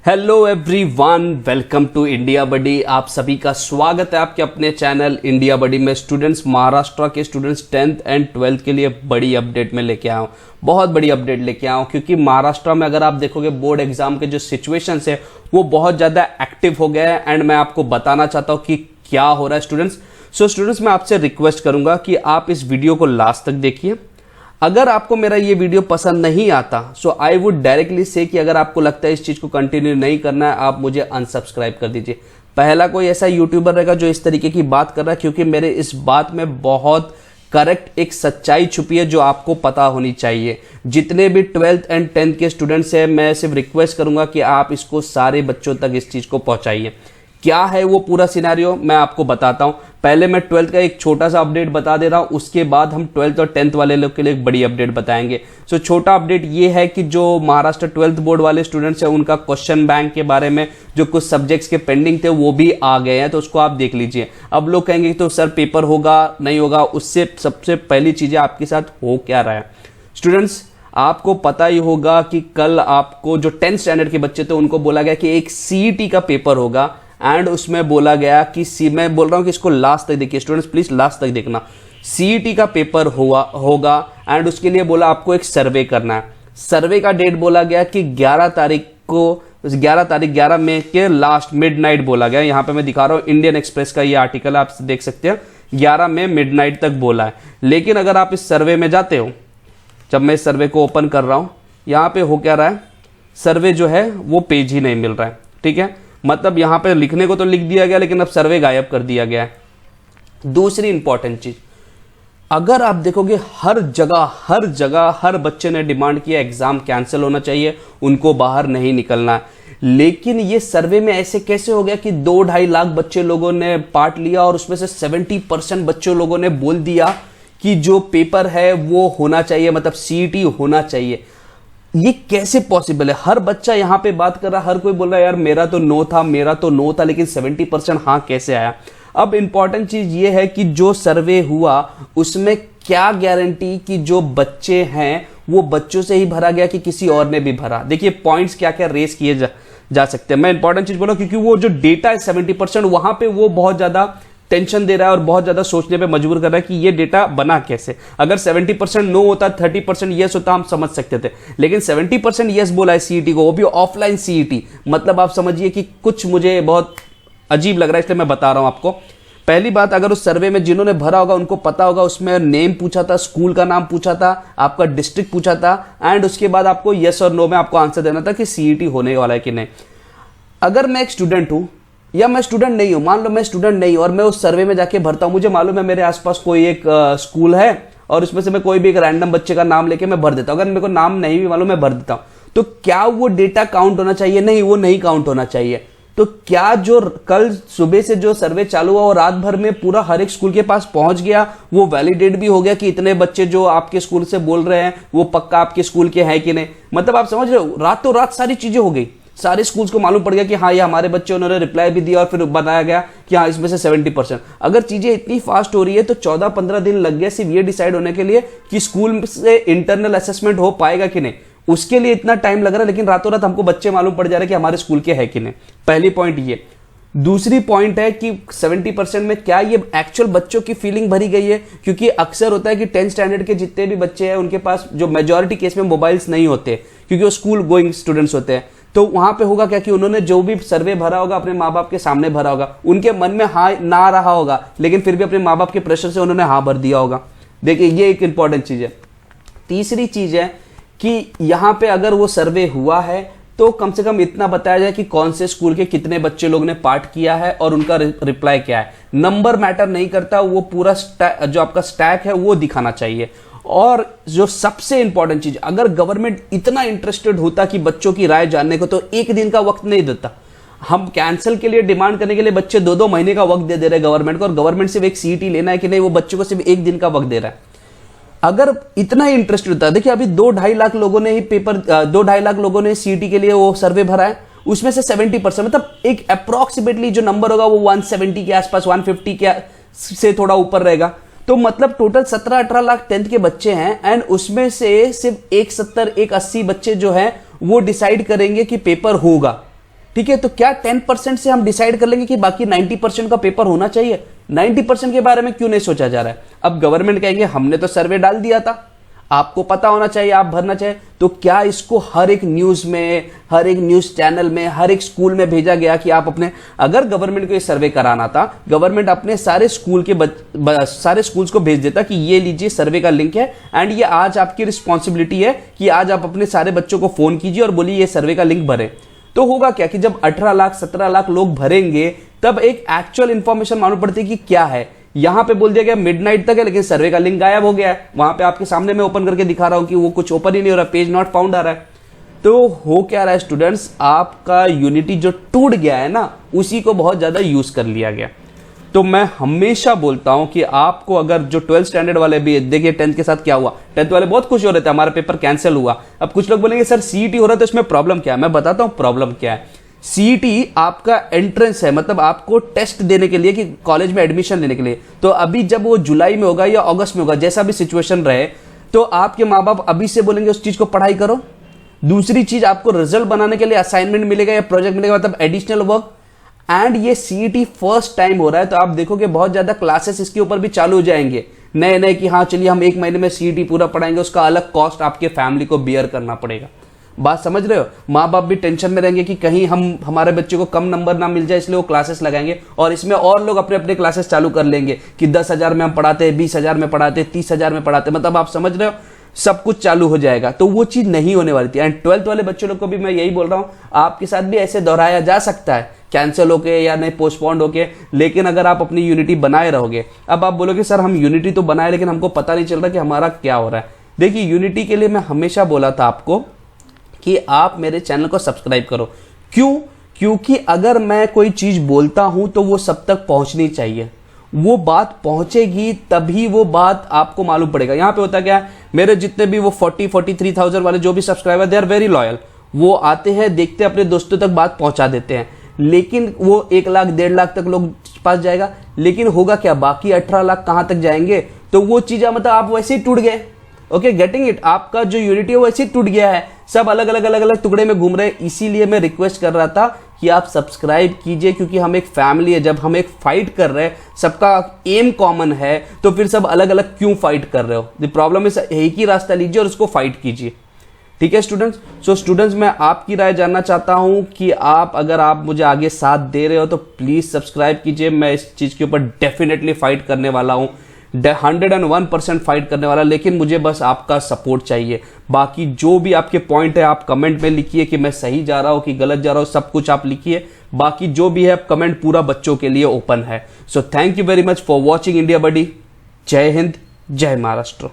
Hello everyone, welcome to India buddy. आप सभी का स्वागत है आपके अपने चैनल इंडिया बडी में। स्टूडेंट्स, महाराष्ट्र के स्टूडेंट्स 10th एंड 12th के लिए बड़ी अपडेट में लेके आया हूँ, बहुत बड़ी अपडेट लेके आया हूँ। क्योंकि महाराष्ट्र में अगर आप देखोगे बोर्ड एग्जाम के जो सिचुएशंस है वो बहुत ज़्यादा एक्टिव हो गया है एंड मैं आपको बताना चाहता हूँ कि क्या हो रहा है स्टूडेंट्स। स्टूडेंट्स, मैं आपसे रिक्वेस्ट करूंगा कि आप इस वीडियो को लास्ट तक देखिए। अगर आपको मेरा ये वीडियो पसंद नहीं आता सो आई वुड डायरेक्टली से कि अगर आपको लगता है इस चीज को कंटिन्यू नहीं करना है, आप मुझे अनसब्सक्राइब कर दीजिए। पहला कोई ऐसा यूट्यूबर रहेगा जो इस तरीके की बात कर रहा है, क्योंकि मेरे इस बात में बहुत करेक्ट एक सच्चाई छुपी है जो आपको पता होनी चाहिए। जितने भी 12th एंड 10th के स्टूडेंट्स हैं, मैं सिर्फ रिक्वेस्ट करूंगा कि आप इसको सारे बच्चों तक इस चीज को पहुंचाइए। क्या है वो पूरा सिनेरियो मैं आपको बताता हूं। पहले मैं 12th का एक छोटा सा अपडेट बता दे रहा हूं, उसके बाद हम 12th और 10th वाले लोग के लिए एक बड़ी अपडेट बताएंगे। छोटा अपडेट ये है कि जो महाराष्ट्र 12th बोर्ड वाले स्टूडेंट्स हैं उनका क्वेश्चन बैंक के बारे में जो कुछ सब्जेक्ट्स के पेंडिंग थे वो भी आ गए हैं, तो उसको आप देख लीजिए। अब लोग कहेंगे तो सर पेपर होगा नहीं होगा, उससे सबसे पहली चीजें आपके साथ हो क्या रहा है। स्टूडेंट्स, आपको पता ही होगा कि कल आपको जो 10th स्टैंडर्ड के बच्चे थे उनको बोला गया कि एक सीईटी का पेपर होगा एंड उसमें बोला गया कि मैं बोल रहा हूं कि इसको लास्ट तक देखिए स्टूडेंट्स, प्लीज लास्ट तक देखना। सीईटी का पेपर होगा एंड उसके लिए बोला आपको एक सर्वे करना है। सर्वे का डेट बोला गया कि 11 तारीख 11 मई के लास्ट मिडनाइट बोला गया। यहां पे मैं दिखा रहा हूं, इंडियन एक्सप्रेस का ये आर्टिकल आप देख सकते हैं, 11 मई मिडनाइट तक बोला है। लेकिन अगर आप इस सर्वे में जाते हो, जब मैं इस सर्वे को ओपन कर रहा हूं, यहां पे हो क्या रहा है, सर्वे जो है वो पेज ही नहीं मिल रहा है। ठीक है, मतलब यहां पे लिखने को तो लिख दिया गया लेकिन अब सर्वे गायब कर दिया गया है। दूसरी इंपॉर्टेंट चीज, अगर आप देखोगे हर जगह हर बच्चे ने डिमांड किया एग्जाम कैंसिल होना चाहिए, उनको बाहर नहीं निकलना है। लेकिन ये सर्वे में ऐसे कैसे हो गया कि 2-2.5 लाख बच्चे लोगों ने पार्ट लिया और उसमें से 70% बच्चों लोगों ने बोल दिया कि जो पेपर है वो होना चाहिए, मतलब सीईटी होना चाहिए। ये कैसे पॉसिबल है? हर बच्चा यहां पे बात कर रहा, हर कोई बोल रहा है यार मेरा तो नो था, लेकिन 70% हाँ कैसे आया। अब इंपॉर्टेंट चीज ये है कि जो सर्वे हुआ उसमें क्या गारंटी कि जो बच्चे हैं वो बच्चों से ही भरा गया कि किसी और ने भी भरा। देखिए पॉइंट्स क्या क्या रेस किए जा सकते हैं। मैं इंपॉर्टेंट चीज बोला क्योंकि वो जो डेटा है 70%, वहां पे वो बहुत ज्यादा टेंशन दे रहा है और बहुत ज्यादा सोचने पे मजबूर कर रहा है कि ये डेटा बना कैसे। अगर 70% नो होता, 30% यस होता, हम समझ सकते थे, लेकिन 70% यस बोला है सीईटी को, वो भी ऑफलाइन सीईटी। मतलब आप समझिए कि कुछ मुझे बहुत अजीब लग रहा है, इसलिए मैं बता रहा हूं आपको। पहली बात, अगर उस सर्वे में जिन्होंने भरा होगा उनको पता होगा, उसमें नेम पूछा था, स्कूल का नाम पूछा था, आपका डिस्ट्रिक्ट पूछा था एंड उसके बाद आपको यस और नो में आपको आंसर देना था कि सीईटी होने वाला है कि नहीं। अगर मैं एक स्टूडेंट हूं या मैं स्टूडेंट नहीं हूं, मान लो मैं स्टूडेंट नहीं हूं और मैं उस सर्वे में जाके भरता हूं, मुझे मालूम है मेरे आसपास कोई एक स्कूल है और उसमें से मैं कोई भी एक रैंडम बच्चे का नाम लेके मैं भर देता हूं। अगर मेरे को नाम नहीं भी मालूम मैं भर देता हूं, तो क्या वो डेटा काउंट होना चाहिए? नहीं, वो नहीं काउंट होना चाहिए। तो क्या जो कल सुबह से जो सर्वे चालू हुआ और रात भर में पूरा हर एक स्कूल के पास पहुंच गया, वो वैलिडेट भी हो गया कि इतने बच्चे जो आपके स्कूल से बोल रहे हैं वो पक्का आपके स्कूल के हैं कि नहीं? मतलब आप समझ रहे हो, रातों रात सारी चीजें हो गई, सारे स्कूल्स को मालूम पड़ गया कि हाँ ये हमारे बच्चे, उन्होंने रिप्लाई भी दिया और फिर बताया गया कि हाँ इसमें से 70%। अगर चीजें इतनी फास्ट हो रही है तो 14-15 दिन लग गया सिर्फ ये डिसाइड होने के लिए कि स्कूल से इंटरनल असेसमेंट हो पाएगा कि नहीं। उसके लिए इतना टाइम लग रहा है, लेकिन रातों रात हमको बच्चे मालूम पड़ जा रहे हैं कि हमारे स्कूल के है कि नहीं। पहली पॉइंट ये। दूसरी पॉइंट है कि 70% में क्या ये एक्चुअल बच्चों की फीलिंग भरी गई है? क्योंकि अक्सर होता है कि 10th स्टैंडर्ड के जितने भी बच्चे हैं उनके पास जो मेजॉरिटी केस में मोबाइल्स नहीं होते, क्योंकि वो स्कूल गोइंग स्टूडेंट्स होते हैं। तो वहां पे होगा क्या कि उन्होंने जो भी सर्वे भरा होगा अपने माँ बाप के सामने भरा होगा, उनके मन में हाँ ना रहा होगा, लेकिन फिर भी अपने माँ बाप के प्रेशर से उन्होंने हाँ भर दिया होगा। देखिए ये एक इंपॉर्टेंट चीज है। तीसरी चीज है कि यहां पे अगर वो सर्वे हुआ है तो कम से कम इतना बताया जाए कि कौन से स्कूल के कितने बच्चे लोग ने पार्ट किया है और उनका रिप्लाई क्या है। नंबर मैटर नहीं करता, वो पूरा जो आपका स्टैक है वो दिखाना चाहिए। और जो सबसे इंपॉर्टेंट चीज, अगर गवर्नमेंट इतना इंटरेस्टेड होता कि बच्चों की राय जानने को, तो एक दिन का वक्त नहीं देता। हम कैंसिल के लिए डिमांड करने के लिए बच्चे 2-2 महीने का वक्त दे रहे गवर्नमेंट को, और गवर्नमेंट सिर्फ एक सीईटी लेना है कि नहीं, वो बच्चों को सिर्फ एक दिन का वक्त दे रहा है। अगर इतना ही इंटरेस्टेड होता, देखिए अभी 2-2.5 लाख लोगों ने ही पेपर 2-2.5 लाख लोगों ने सीईटी के लिए वो सर्वे भरा है, उसमें से 70%, मतलब एक अप्रोक्सीमेटली जो नंबर होगा वो 170 के आसपास, 150 के से थोड़ा ऊपर रहेगा। तो मतलब टोटल 17-18 लाख 10th के बच्चे हैं एंड उसमें से सिर्फ 170-180 बच्चे जो हैं वो डिसाइड करेंगे कि पेपर होगा। ठीक है, तो क्या 10% से हम डिसाइड कर लेंगे कि बाकी 90% का पेपर होना चाहिए? 90% के बारे में क्यों नहीं सोचा जा रहा है? अब गवर्नमेंट कहेंगे हमने तो सर्वे डाल दिया था, आपको पता होना चाहिए, आप भरना चाहिए। तो क्या इसको हर एक न्यूज में, हर एक न्यूज चैनल में, हर एक स्कूल में भेजा गया कि आप अपने, अगर गवर्नमेंट को ये सर्वे कराना था, गवर्नमेंट अपने सारे स्कूल के सारे स्कूल्स को भेज देता कि ये लीजिए सर्वे का लिंक है एंड ये आज आपकी रिस्पॉन्सिबिलिटी है कि आज आप अपने सारे बच्चों को फोन कीजिए और बोलिए ये सर्वे का लिंक भरें। तो होगा क्या कि जब 18 लाख 17 लाख लोग भरेंगे तब एक एक्चुअल इंफॉर्मेशन मालूम पड़ती है कि क्या है। यहां पे बोल दिया गया मिडनाइट तक है, लेकिन सर्वे का लिंक गायब हो गया है। वहां पे आपके सामने मैं ओपन करके दिखा रहा हूं कि वो कुछ ओपन ही नहीं हो रहा, पेज नॉट फाउंड आ रहा है। तो हो क्या रहा है स्टूडेंट्स, आपका यूनिटी जो टूट गया है ना, उसी को बहुत ज्यादा यूज कर लिया गया। तो मैं हमेशा बोलता हूं कि आपको अगर जो 12th स्टैंडर्ड वाले भी, देखिए 10th के साथ क्या हुआ, 10th वाले बहुत खुश हो रहे थे हमारा पेपर कैंसिल हुआ। अब कुछ लोग बोलेंगे सर सीईटी हो रहा है तो इसमें प्रॉब्लम क्या है? मैं बताता हूं प्रॉब्लम क्या है। सीईटी आपका एंट्रेंस है, मतलब आपको टेस्ट देने के लिए कि कॉलेज में एडमिशन लेने के लिए। तो अभी जब वो जुलाई में होगा या अगस्त में होगा, जैसा भी सिचुएशन रहे, तो आपके माँ बाप अभी से बोलेंगे उस चीज को पढ़ाई करो। दूसरी चीज, आपको रिजल्ट बनाने के लिए असाइनमेंट मिलेगा या प्रोजेक्ट मिलेगा, मतलब एडिशनल वर्क। एंड ये सीईटी फर्स्ट टाइम हो रहा है, तो आप देखोगे बहुत ज्यादा क्लासेस इसके ऊपर भी चालू हो जाएंगे नए नए कि हाँ चलिए हम 1 महीने में सीईटी पूरा पढ़ाएंगे, उसका अलग कॉस्ट आपके फैमिली को बियर करना पड़ेगा। बात समझ रहे हो? माँ बाप भी टेंशन में रहेंगे कि कहीं हमारे बच्चे को कम नंबर ना मिल जाए, इसलिए वो क्लासेस लगाएंगे और इसमें और लोग अपने अपने क्लासेस चालू कर लेंगे कि 10,000 में हम पढ़ाते, 20,000 में पढ़ाते, 30,000 में पढ़ाते, मतलब आप समझ रहे हो, सब कुछ चालू हो जाएगा। तो वो चीज नहीं होने वाली थी। एंड 12th वाले बच्चों लोग को भी मैं यही बोल रहा हूं, आपके साथ भी ऐसे दोहराया जा सकता है, कैंसिल होके या नहीं पोस्टपोन्ड होके, लेकिन अगर आप अपनी यूनिटी बनाए रहोगे। अब आप बोलोगे सर हम यूनिटी तो बनाए लेकिन हमको पता नहीं चल रहा कि हमारा क्या हो रहा है। देखिए यूनिटी के लिए मैं हमेशा बोला था आपको कि आप मेरे चैनल को सब्सक्राइब करो। क्यों? क्योंकि अगर मैं कोई चीज बोलता हूं तो वो सब तक पहुंचनी चाहिए, वो बात पहुंचेगी तभी वो बात आपको मालूम पड़ेगा। यहां पे होता क्या है, मेरे जितने भी वो 43,000 वाले जो भी subscriber, they are very loyal. वो आते हैं, देखते हैं, अपने दोस्तों तक बात पहुंचा देते हैं, लेकिन वो 1 लाख 1.5 लाख तक लोग पास जाएगा। लेकिन होगा क्या, बाकी 18 लाख कहां तक जाएंगे? तो वो चीजें मतलब आप वैसे ही टूट गए। Okay, getting it? आपका जो यूनिटी है वो ऐसे ही टूट गया है, सब अलग अलग टुकड़े में घूम रहे हैं। इसीलिए मैं रिक्वेस्ट कर रहा था कि आप सब्सक्राइब कीजिए, क्योंकि हम एक फैमिली है। जब हम एक फाइट कर रहे हैं, सबका एम कॉमन है, तो फिर सब अलग अलग क्यों फाइट कर रहे हो? द प्रॉब्लम इज एक ही रास्ता लीजिए और उसको फाइट कीजिए। ठीक है स्टूडेंट्स? सो स्टूडेंट्स, मैं आपकी राय जानना चाहता हूं कि अगर आप मुझे आगे साथ दे रहे हो तो प्लीज सब्सक्राइब कीजिए। मैं इस चीज के ऊपर डेफिनेटली फाइट करने वाला हूं, 101% फाइट करने वाला, लेकिन मुझे बस आपका सपोर्ट चाहिए। बाकी जो भी आपके पॉइंट है आप कमेंट में लिखिए कि मैं सही जा रहा हूं कि गलत जा रहा हूं, सब कुछ आप लिखिए। बाकी जो भी है कमेंट पूरा बच्चों के लिए ओपन है। So thank you very much for watching India buddy. Jai Hind, जय महाराष्ट्र।